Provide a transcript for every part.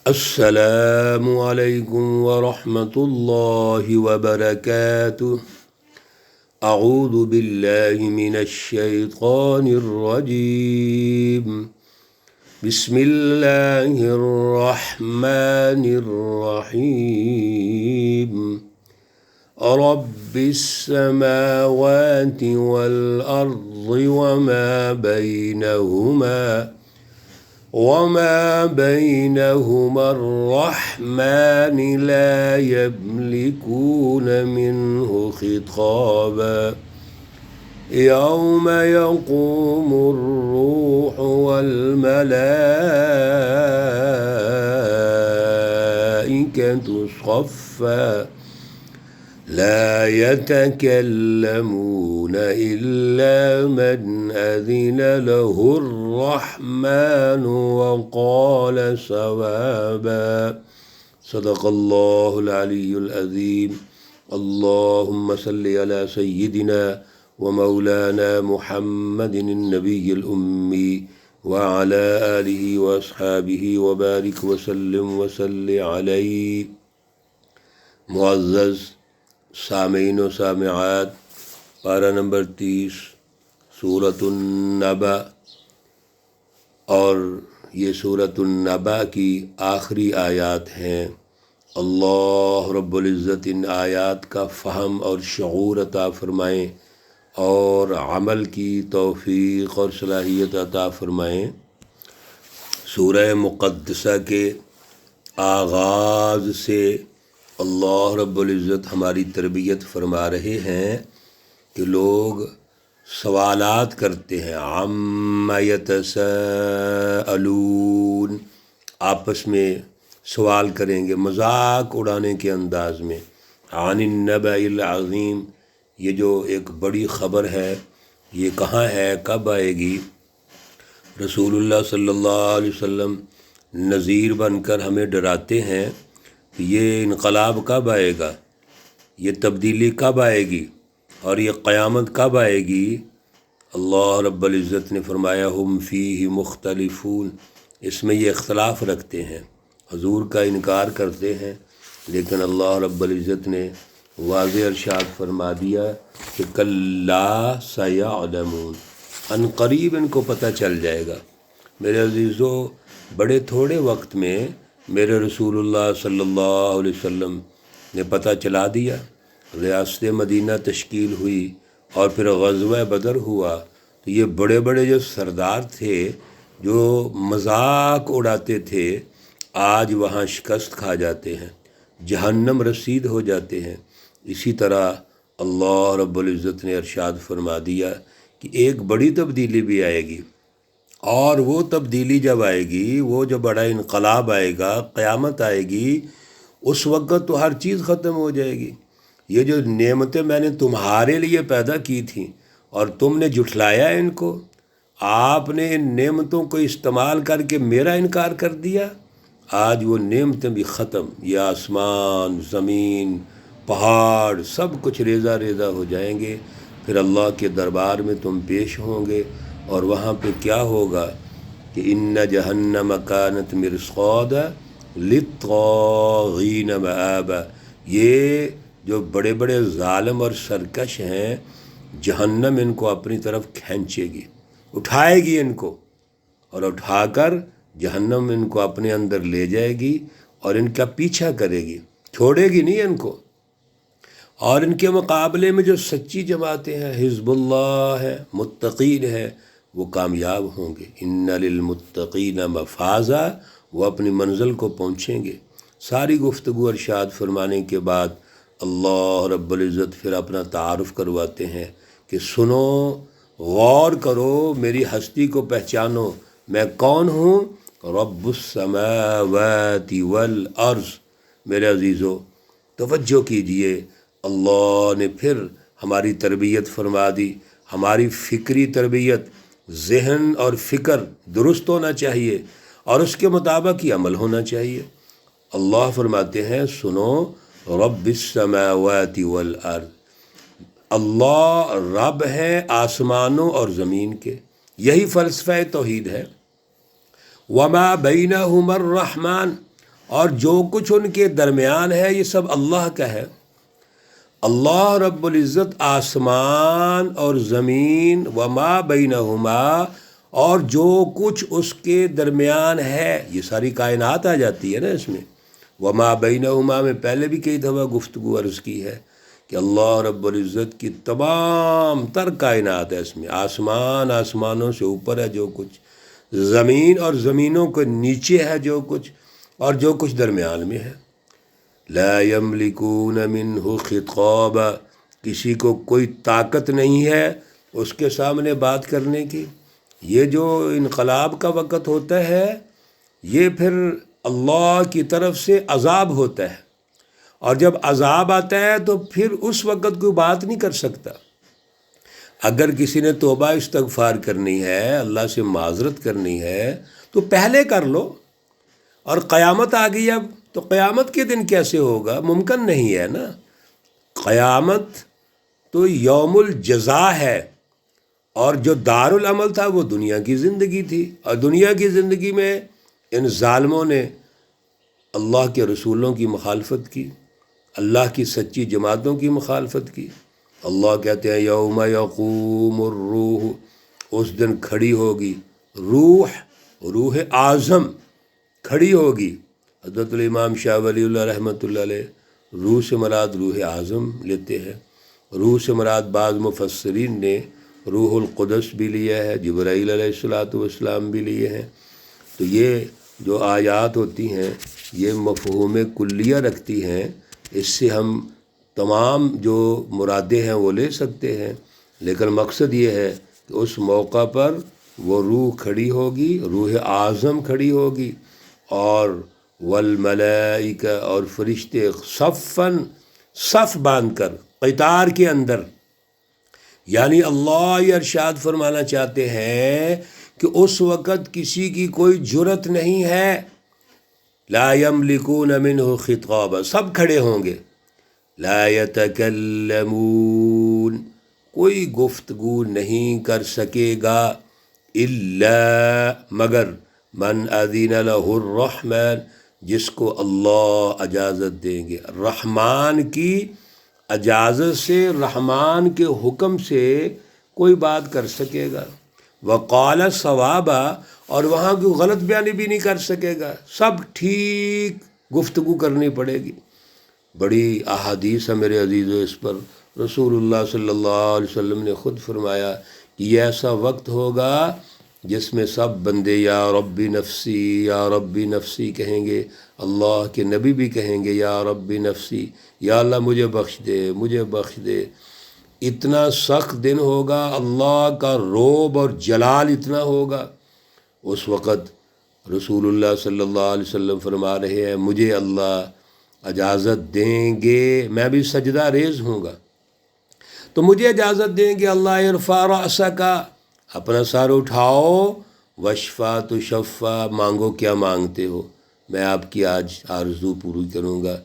السلام علیکم ورحمۃ اللہ وبرکاتہ۔ اعوذ باللہ من الشیطان الرجیم، بسم اللہ الرحمن الرحیم۔ رب السماوات والأرض وما بينهما الرحمن لا يملكون منه خطابا يوم يقوم الروح والملائكة صفا لا يتكلمون إلا من أذن له الرحمن وقال صوابا۔ صدق اللہ العلی العظیم۔ اللہم صل علی سیدنا ومولانا محمد النبی الأمی وعلى آلہ واصحابہ وبارک وسلم وصلی علیہ۔ معزز سامعین و سامعات، پارہ نمبر 30 سورۃ النبأ، اور یہ سورۃ النبأ کی آخری آیات ہیں۔ اللہ رب العزت ان آیات کا فہم اور شعور عطا فرمائیں اور عمل کی توفیق اور صلاحیت عطا فرمائیں۔ سورہ مقدسہ کے آغاز سے اللہ رب العزت ہماری تربیت فرما رہے ہیں کہ لوگ سوالات کرتے ہیں، عَمَّ يَتَسَاءَلُونَ، آپس میں سوال کریں گے مذاق اڑانے کے انداز میں، عَنِ النَّبَإِ الْعَظِيمِ، یہ جو ایک بڑی خبر ہے یہ کہاں ہے، کب آئے گی؟ رسول اللہ صلی اللہ علیہ وسلم نذیر بن کر ہمیں ڈراتے ہیں کہ یہ انقلاب کب آئے گا، یہ تبدیلی کب آئے گی، اور یہ قیامت کب آئے گی؟ اللہ رب العزت نے فرمایا ہم فیہ مختلفون، اس میں یہ اختلاف رکھتے ہیں، حضور کا انکار کرتے ہیں، لیکن اللہ رب العزت نے واضح ارشاد فرما دیا کہ کلا سیعلمون، ان قریب ان کو پتہ چل جائے گا۔ میرے عزیزو، بڑے تھوڑے وقت میں میرے رسول اللہ صلی اللہ علیہ وسلم نے پتہ چلا دیا۔ ریاست مدینہ تشکیل ہوئی اور پھر غزوہ بدر ہوا، تو یہ بڑے بڑے جو سردار تھے جو مذاق اڑاتے تھے، آج وہاں شکست کھا جاتے ہیں، جہنم رسید ہو جاتے ہیں۔ اسی طرح اللہ رب العزت نے ارشاد فرما دیا کہ ایک بڑی تبدیلی بھی آئے گی، اور وہ تبدیلی جب آئے گی، وہ جو بڑا انقلاب آئے گا، قیامت آئے گی، اس وقت تو ہر چیز ختم ہو جائے گی۔ یہ جو نعمتیں میں نے تمہارے لیے پیدا کی تھیں اور تم نے جھٹلایا ان کو، آپ نے ان نعمتوں کو استعمال کر کے میرا انکار کر دیا، آج وہ نعمتیں بھی ختم، یہ آسمان، زمین، پہاڑ سب کچھ ریزہ ریزہ ہو جائیں گے۔ پھر اللہ کے دربار میں تم پیش ہوں گے، اور وہاں پہ کیا ہوگا کہ ان جہنم کانت مرصادا للطاغین مآبا، یہ جو بڑے بڑے ظالم اور سرکش ہیں، جہنم ان کو اپنی طرف کھینچے گی، اٹھائے گی ان کو، اور اٹھا کر جہنم ان کو اپنے اندر لے جائے گی اور ان کا پیچھا کرے گی، چھوڑے گی نہیں ان کو۔ اور ان کے مقابلے میں جو سچی جماعتیں ہیں، حزب اللہ ہے، متقین ہے، وہ کامیاب ہوں گے۔ ان للمتقین مفازا، وہ اپنی منزل کو پہنچیں گے۔ ساری گفتگو ارشاد فرمانے کے بعد اللہ رب العزت پھر اپنا تعارف کرواتے ہیں کہ سنو، غور کرو، میری ہستی کو پہچانو، میں کون ہوں؟ رب السماوات والارض۔ میرے عزیزو توجہ کیجئے، اللہ نے پھر ہماری تربیت فرما دی، ہماری فکری تربیت، ذہن اور فکر درست ہونا چاہیے اور اس کے مطابق ہی عمل ہونا چاہیے۔ اللہ فرماتے ہیں سنو، رب السماوات والارض، اللہ رب ہے آسمانوں اور زمین کے، یہی فلسفہ توحید ہے۔ وما بینہما الرحمن، اور جو کچھ ان کے درمیان ہے یہ سب اللہ کا ہے۔ اللہ رب العزت آسمان اور زمین وما بینہما اور جو کچھ اس کے درمیان ہے، یہ ساری کائنات آ جاتی ہے نا اس میں۔ وما بینہما میں پہلے بھی کئی دفعہ گفتگو عرض کی ہے کہ اللہ رب العزت کی تمام تر کائنات ہے اس میں، آسمان آسمانوں سے اوپر ہے جو کچھ، زمین اور زمینوں کے نیچے ہے جو کچھ، اور جو کچھ درمیان میں ہے۔ لا یملکون منہ خطابا، کسی کو کوئی طاقت نہیں ہے اس کے سامنے بات کرنے کی۔ یہ جو انقلاب کا وقت ہوتا ہے یہ پھر اللہ کی طرف سے عذاب ہوتا ہے، اور جب عذاب آتا ہے تو پھر اس وقت کوئی بات نہیں کر سکتا۔ اگر کسی نے توبہ استغفار کرنی ہے، اللہ سے معذرت کرنی ہے تو پہلے کر لو، اور قیامت آ گئی اب تو قیامت کے دن کیسے ہوگا؟ ممکن نہیں ہے نا۔ قیامت تو یوم الجزا ہے، اور جو دار العمل تھا وہ دنیا کی زندگی تھی، اور دنیا کی زندگی میں ان ظالموں نے اللہ کے رسولوں کی مخالفت کی، اللہ کی سچی جماعتوں کی مخالفت کی۔ اللہ کہتے ہیں یوم یقوم الروح، اس دن کھڑی ہوگی روح، روح اعظم کھڑی ہوگی۔ حضرت الامام شاہ ولی اللہ رحمۃ اللہ علیہ روح سے مراد روح اعظم لیتے ہیں۔ روح سے مراد بعض مفسرین نے روح القدس بھی لیا ہے، جبرائیل علیہ الصلاۃ والسلام بھی لیے ہیں۔ تو یہ جو آیات ہوتی ہیں یہ مفہوم کلیہ رکھتی ہیں، اس سے ہم تمام جو مرادیں ہیں وہ لے سکتے ہیں، لیکن مقصد یہ ہے کہ اس موقع پر وہ روح کھڑی ہوگی، روح اعظم کھڑی ہوگی، اور والملائکہ اور فرشتے صفاً صف باندھ کر قطار کے اندر۔ یعنی اللہ یہ ارشاد فرمانا چاہتے ہیں کہ اس وقت کسی کی کوئی جرت نہیں ہے، لا یملکون منہ خطابا، سب کھڑے ہوں گے، لا یتکلمون، کوئی گفتگو نہیں کر سکے گا، الا مگر من اذن لہ الرحمن، جس کو اللہ اجازت دیں گے۔ رحمان کی اجازت سے، رحمان کے حکم سے کوئی بات کر سکے گا۔ وقال صوابا، اور وہاں کوئی غلط بیانی بھی نہیں کر سکے گا، سب ٹھیک گفتگو کرنی پڑے گی۔ بڑی احادیث ہے میرے عزیزو اس پر۔ رسول اللہ صلی اللہ علیہ وسلم نے خود فرمایا کہ یہ ایسا وقت ہوگا جس میں سب بندے یا ربی نفسی یا ربی نفسی کہیں گے، اللہ کے نبی بھی کہیں گے یا ربی نفسی، یا اللہ مجھے بخش دے، مجھے بخش دے۔ اتنا سخت دن ہوگا، اللہ کا رعب اور جلال اتنا ہوگا۔ اس وقت رسول اللہ صلی اللہ علیہ وسلم فرما رہے ہیں مجھے اللہ اجازت دیں گے، میں بھی سجدہ ریز ہوں گا، تو مجھے اجازت دیں گے اللہ ارفع رأسک، اپنا سر اٹھاؤ، وشفا تو شفا، مانگو کیا مانگتے ہو، میں آپ کی آج آرزو پوری کروں گا،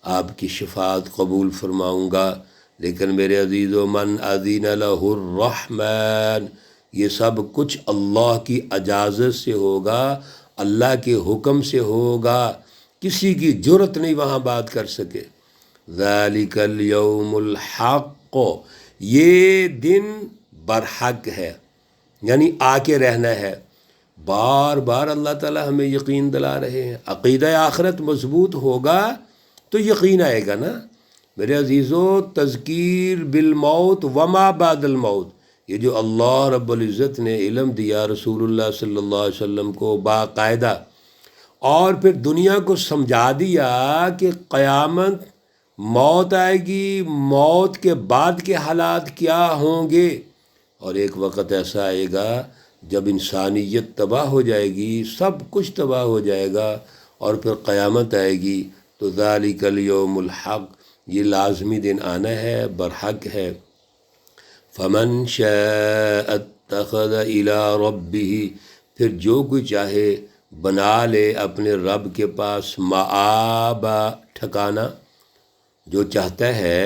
آپ کی شفاعت قبول فرماؤں گا۔ لیکن میرے عزیزو من اذن لہ الرحمن، یہ سب کچھ اللہ کی اجازت سے ہوگا، اللہ کے حکم سے ہوگا، کسی کی جرت نہیں وہاں بات کر سکے۔ ذالک الیوم الحق، یہ دن برحق ہے، یعنی آ کے رہنا ہے۔ بار بار اللہ تعالی ہمیں یقین دلا رہے ہیں، عقیدہ آخرت مضبوط ہوگا تو یقین آئے گا نا۔ میرے عزیزو تذکیر بالموت وما بعد الموت، یہ جو اللہ رب العزت نے علم دیا رسول اللہ صلی اللہ علیہ وسلم کو باقاعدہ، اور پھر دنیا کو سمجھا دیا کہ قیامت، موت آئے گی، موت کے بعد کے حالات کیا ہوں گے، اور ایک وقت ایسا آئے گا جب انسانیت تباہ ہو جائے گی، سب کچھ تباہ ہو جائے گا، اور پھر قیامت آئے گی۔ تو ذالک الیوم الحق، یہ لازمی دن آنا ہے، برحق ہے۔ فمن شاء اتخذ الی ربہ، پھر جو کوئی چاہے بنا لے اپنے رب کے پاس مآبا، ٹھکانہ، جو چاہتا ہے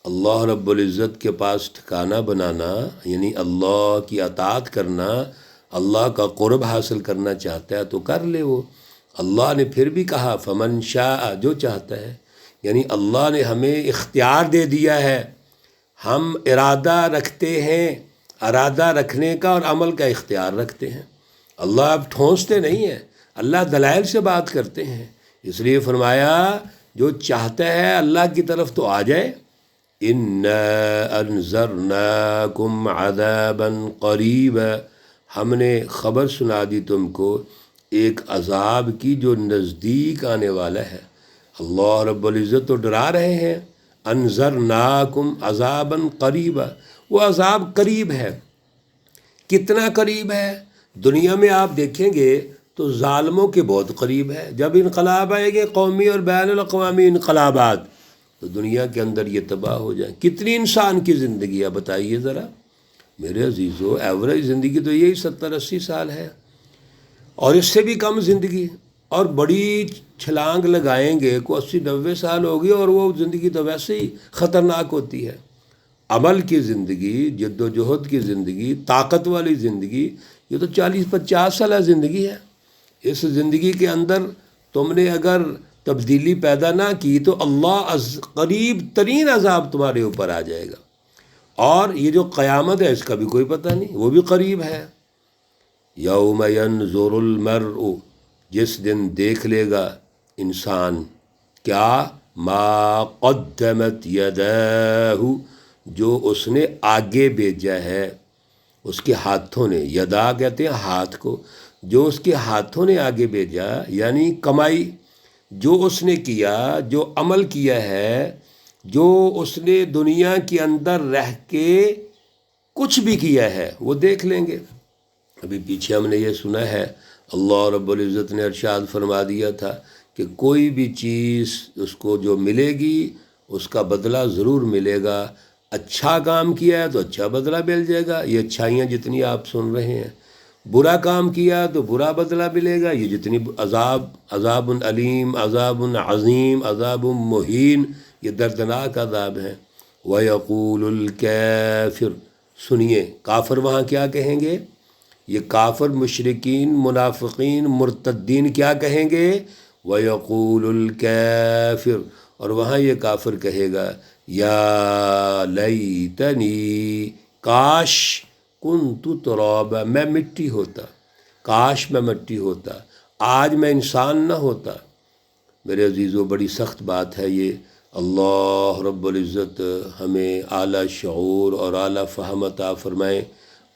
اللہ رب العزت کے پاس ٹھکانہ بنانا، یعنی اللہ کی اطاعت کرنا، اللہ کا قرب حاصل کرنا چاہتا ہے تو کر لے وہ۔ اللہ نے پھر بھی کہا فمن شاء، جو چاہتا ہے، یعنی اللہ نے ہمیں اختیار دے دیا ہے، ہم ارادہ رکھتے ہیں، ارادہ رکھنے کا اور عمل کا اختیار رکھتے ہیں۔ اللہ اب ٹھونستے نہیں ہیں، اللہ دلائل سے بات کرتے ہیں، اس لیے فرمایا جو چاہتا ہے اللہ کی طرف تو آ جائے۔ اِنَّا أَنذَرْنَاكُمْ عَذَابًا قَرِيبًا، ہم نے خبر سنا دی تم کو ایک عذاب کی جو نزدیک آنے والا ہے۔ اللہ رب العزت تو ڈرا رہے ہیں، انذرناکم عذابا قریبا، وہ عذاب قریب ہے۔ کتنا قریب ہے؟ دنیا میں آپ دیکھیں گے تو ظالموں کے بہت قریب ہے۔ جب انقلاب آئے گے قومی اور بین الاقوامی انقلابات، تو دنیا کے اندر یہ تباہ ہو جائیں۔ کتنی انسان کی زندگی ہے بتائیے ذرا میرے عزیزو، ایوریج زندگی تو یہی 70-80 سال ہے، اور اس سے بھی کم زندگی، اور بڑی چھلانگ لگائیں گے کو 80-90 سال ہوگی، اور وہ زندگی تو ویسے ہی خطرناک ہوتی ہے۔ عمل کی زندگی، جد و جہد کی زندگی، طاقت والی زندگی، یہ تو 40-50 سالہ زندگی ہے۔ اس زندگی کے اندر تم نے اگر تبدیلی پیدا نہ کی تو اللہ قریب ترین عذاب تمہارے اوپر آ جائے گا۔ اور یہ جو قیامت ہے اس کا بھی کوئی پتہ نہیں، وہ بھی قریب ہے۔ یوم ینظر المرء، جس دن دیکھ لے گا انسان کیا، ما قدمت یداہ، جو اس نے آگے بھیجا ہے اس کے ہاتھوں نے، یدا کہتے ہیں ہاتھ کو، جو اس کے ہاتھوں نے آگے بھیجا یعنی کمائی، جو اس نے کیا، جو عمل کیا ہے، جو اس نے دنیا کے اندر رہ کے کچھ بھی کیا ہے، وہ دیکھ لیں گے۔ ابھی پیچھے ہم نے یہ سنا ہے، اللہ رب العزت نے ارشاد فرما دیا تھا کہ کوئی بھی چیز اس کو جو ملے گی اس کا بدلہ ضرور ملے گا۔ اچھا کام کیا ہے تو اچھا بدلہ مل جائے گا، یہ اچھائیاں جتنی آپ سن رہے ہیں۔ برا کام کیا تو برا بدلہ ملے گا، یہ جتنی عذاب علیم، عذاب عظیم، عذاب مہین، یہ دردناک عذاب ہیں۔ وَيَقُولُ الْكَافِرُ، سنیے کافر وہاں کیا کہیں گے؟ یہ کافر، مشرکین، منافقین، مرتدین کیا کہیں گے؟ وَيَقُولُ الْكَافِرُ، اور وہاں یہ کافر کہے گا یا لیتنی، کاش، کنت ترابا، میں مٹی ہوتا، کاش میں مٹی ہوتا، آج میں انسان نہ ہوتا۔ میرے عزیزو بڑی سخت بات ہے یہ۔ اللہ رب العزت ہمیں اعلیٰ شعور اور اعلیٰ فہم عطا فرمائیں،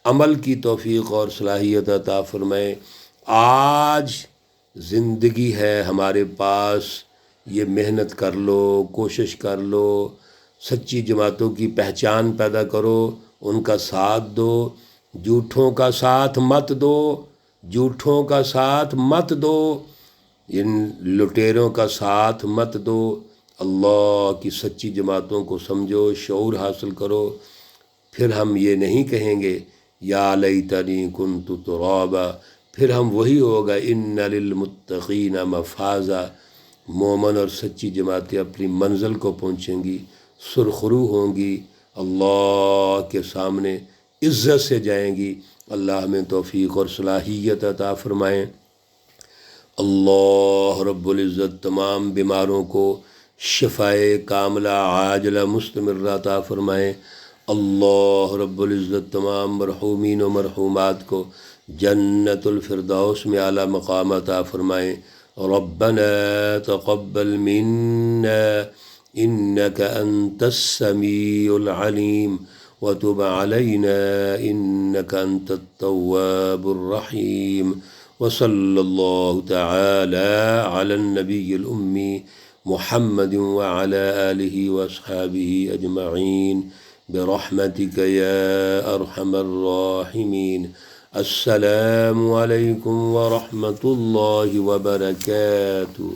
عمل کی توفیق اور صلاحیت عطا فرمائیں۔ آج زندگی ہے ہمارے پاس، یہ محنت کر لو، کوشش کر لو، سچی جماعتوں کی پہچان پیدا کرو، ان کا ساتھ دو، جھوٹوں کا ساتھ مت دو، جھوٹوں کا ساتھ مت دو، ان لٹیروں کا ساتھ مت دو۔ اللہ کی سچی جماعتوں کو سمجھو، شعور حاصل کرو، پھر ہم یہ نہیں کہیں گے یا لیتنی کنت ترابا، پھر ہم وہی ہوگا ان للمتقین مفازا، مومن اور سچی جماعتیں اپنی منزل کو پہنچیں گی، سرخرو ہوں گی، اللہ کے سامنے عزت سے جائیں گی۔ اللہ ہمیں توفیق اور صلاحیت عطا فرمائیں۔ اللہ رب العزت تمام بیماروں کو شفائے کاملہ عاجلہ مستمرہ عطا فرمائیں۔ اللہ رب العزت تمام مرحومین و مرحومات کو جنت الفردوس میں اعلیٰ مقام عطا فرمائیں۔ ربنا تقبل منا انك انت السميع العليم وتب علينا انك انت التواب الرحيم، وصلى الله تعالى على النبي الأمي محمد وعلى آله وأصحابه أجمعين برحمتك يا أرحم الراحمين۔ السلام عليكم ورحمة الله وبركاته۔